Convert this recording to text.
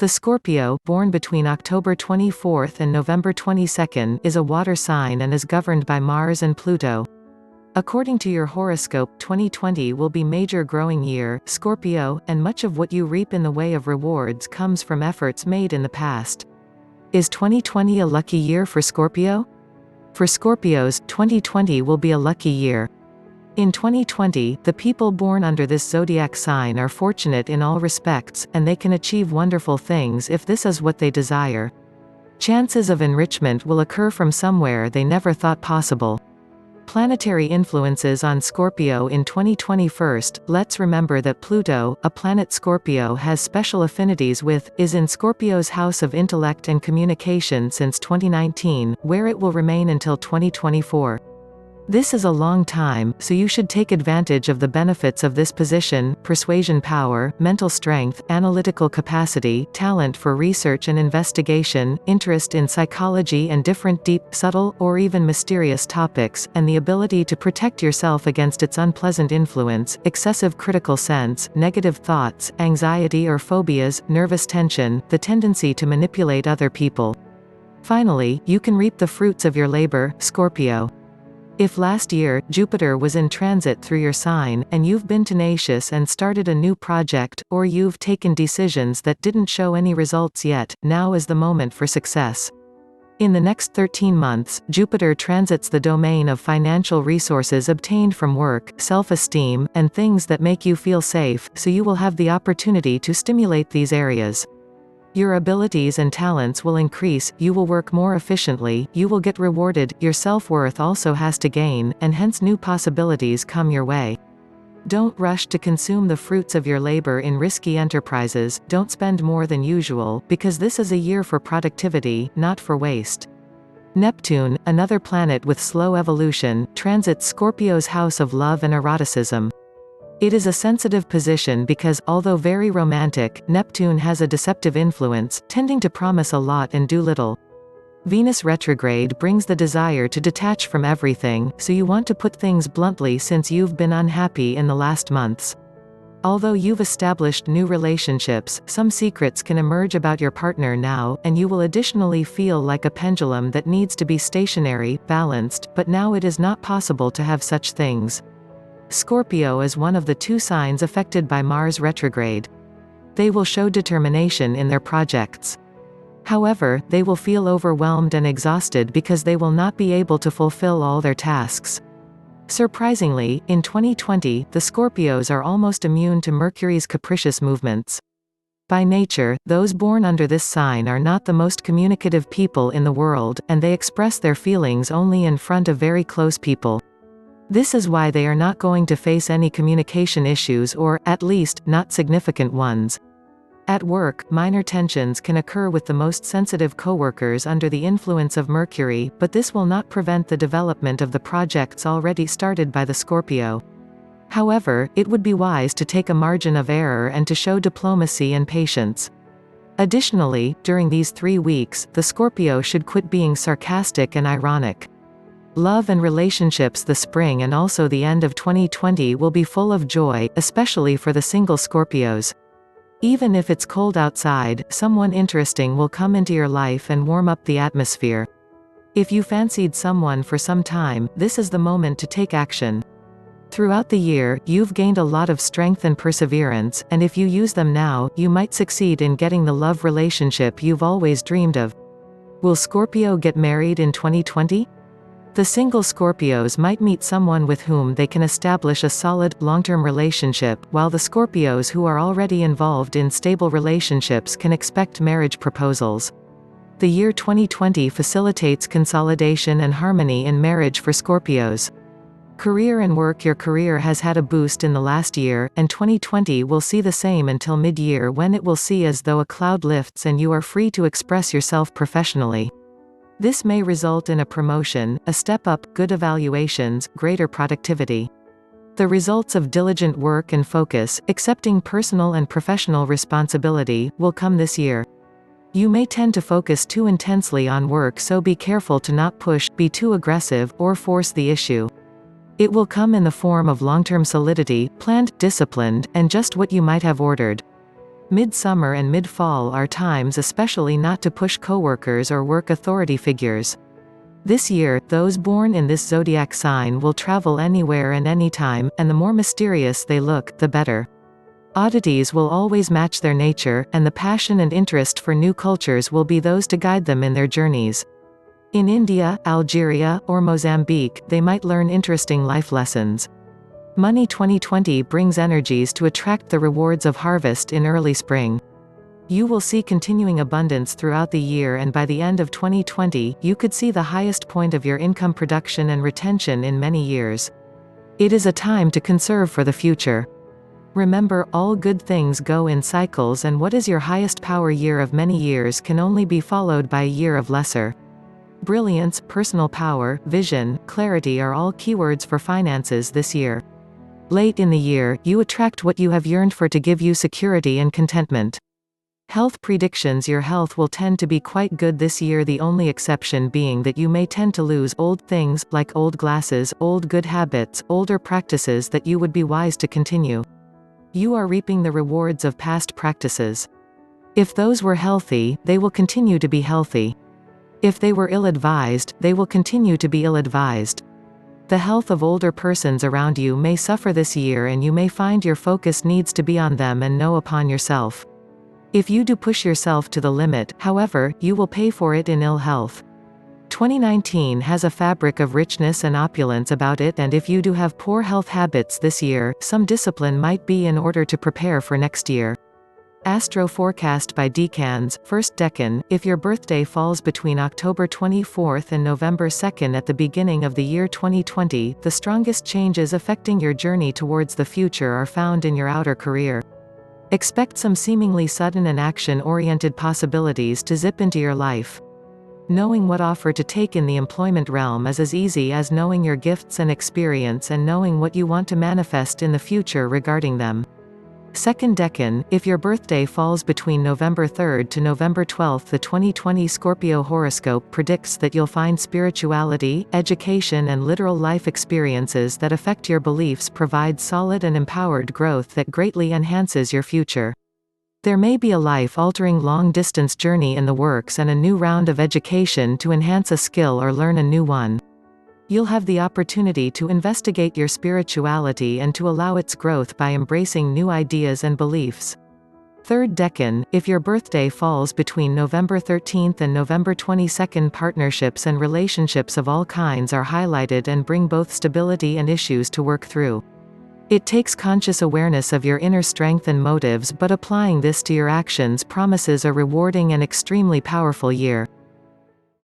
The Scorpio, born between October 24 and November 22, is a water sign and is governed by Mars and Pluto. According to your horoscope, 2020 will be major growing year, Scorpio, and much of what you reap in the way of rewards comes from efforts made in the past. Is 2020 a lucky year for Scorpio? For Scorpios, 2020 will be a lucky year. In 2020, the people born under this zodiac sign are fortunate in all respects, and they can achieve wonderful things if this is what they desire. Chances of enrichment will occur from somewhere they never thought possible. Planetary influences on Scorpio in 2020. First, let's remember that Pluto, a planet Scorpio has special affinities with, is in Scorpio's house of intellect and communication since 2019, where it will remain until 2024. This is a long time, so you should take advantage of the benefits of this position: persuasion power, mental strength, analytical capacity, talent for research and investigation, interest in psychology and different deep, subtle, or even mysterious topics, and the ability to protect yourself against its unpleasant influence, excessive critical sense, negative thoughts, anxiety or phobias, nervous tension, the tendency to manipulate other people. Finally, you can reap the fruits of your labor, Scorpio. If last year, Jupiter was in transit through your sign, and you've been tenacious and started a new project, or you've taken decisions that didn't show any results yet, now is the moment for success. In the next 13 months, Jupiter transits the domain of financial resources obtained from work, self-esteem, and things that make you feel safe, so you will have the opportunity to stimulate these areas. Your abilities and talents will increase, you will work more efficiently, you will get rewarded, your self-worth also has to gain, and hence new possibilities come your way. Don't rush to consume the fruits of your labor in risky enterprises, don't spend more than usual, because this is a year for productivity, not for waste. Neptune, another planet with slow evolution, transits Scorpio's house of love and eroticism. It is a sensitive position because, although very romantic, Neptune has a deceptive influence, tending to promise a lot and do little. Venus retrograde brings the desire to detach from everything, so you want to put things bluntly since you've been unhappy in the last months. Although you've established new relationships, some secrets can emerge about your partner now, and you will additionally feel like a pendulum that needs to be stationary, balanced, but now it is not possible to have such things. Scorpio is one of the two signs affected by Mars retrograde. They will show determination in their projects. However, they will feel overwhelmed and exhausted because they will not be able to fulfill all their tasks. Surprisingly, in 2020, the Scorpios are almost immune to Mercury's capricious movements. By nature, those born under this sign are not the most communicative people in the world, and they express their feelings only in front of very close people. This is why they are not going to face any communication issues or, at least, not significant ones. At work, minor tensions can occur with the most sensitive coworkers under the influence of Mercury, but this will not prevent the development of the projects already started by the Scorpio. However, it would be wise to take a margin of error and to show diplomacy and patience. Additionally, during these 3 weeks, the Scorpio should quit being sarcastic and ironic. Love and relationships. The spring and also the end of 2020 will be full of joy, especially for the single Scorpios. Even if it's cold outside, someone interesting will come into your life and warm up the atmosphere. If you fancied someone for some time, this is the moment to take action. Throughout the year, you've gained a lot of strength and perseverance, and if you use them now, you might succeed in getting the love relationship you've always dreamed of. Will Scorpio get married in 2020? The single Scorpios might meet someone with whom they can establish a solid, long-term relationship, while the Scorpios who are already involved in stable relationships can expect marriage proposals. The year 2020 facilitates consolidation and harmony in marriage for Scorpios. Career and work. Your career has had a boost in the last year, and 2020 will see the same until mid-year, when it will see as though a cloud lifts and you are free to express yourself professionally. This may result in a promotion, a step up, good evaluations, greater productivity. The results of diligent work and focus, accepting personal and professional responsibility, will come this year. You may tend to focus too intensely on work, so be careful to not push, be too aggressive, or force the issue. It will come in the form of long-term solidity, planned, disciplined, and just what you might have ordered. Midsummer and mid-fall are times especially not to push coworkers or work authority figures. This year, those born in this zodiac sign will travel anywhere and anytime, and the more mysterious they look, the better. Oddities will always match their nature, and the passion and interest for new cultures will be those to guide them in their journeys. In India, Algeria, or Mozambique, they might learn interesting life lessons. Money 2020 brings energies to attract the rewards of harvest in early spring. You will see continuing abundance throughout the year, and by the end of 2020, you could see the highest point of your income production and retention in many years. It is a time to conserve for the future. Remember, all good things go in cycles, and what is your highest power year of many years can only be followed by a year of lesser. Brilliance, personal power, vision, clarity are all keywords for finances this year. Late in the year, you attract what you have yearned for to give you security and contentment. Health predictions: your health will tend to be quite good this year, the only exception being that you may tend to lose old things, like old glasses, old good habits, older practices that you would be wise to continue. You are reaping the rewards of past practices. If those were healthy, they will continue to be healthy. If they were ill-advised, they will continue to be ill-advised. The health of older persons around you may suffer this year, and you may find your focus needs to be on them and no upon yourself. If you do push yourself to the limit, however, you will pay for it in ill health. 2019 has a fabric of richness and opulence about it, and if you do have poor health habits this year, some discipline might be in order to prepare for next year. Astro forecast by decans. First decan: if your birthday falls between October 24th and November 2nd at the beginning of the year 2020, the strongest changes affecting your journey towards the future are found in your outer career. Expect some seemingly sudden and action-oriented possibilities to zip into your life. Knowing what offer to take in the employment realm is as easy as knowing your gifts and experience and knowing what you want to manifest in the future regarding them. Second decan: if your birthday falls between November 3rd to November 12th, the 2020 Scorpio horoscope predicts that you'll find spirituality, education and literal life experiences that affect your beliefs provide solid and empowered growth that greatly enhances your future. There may be a life-altering long-distance journey in the works and a new round of education to enhance a skill or learn a new one. You'll have the opportunity to investigate your spirituality and to allow its growth by embracing new ideas and beliefs. Third decan: if your birthday falls between November 13th and November 22nd, partnerships and relationships of all kinds are highlighted and bring both stability and issues to work through. It takes conscious awareness of your inner strength and motives, but applying this to your actions promises a rewarding and extremely powerful year.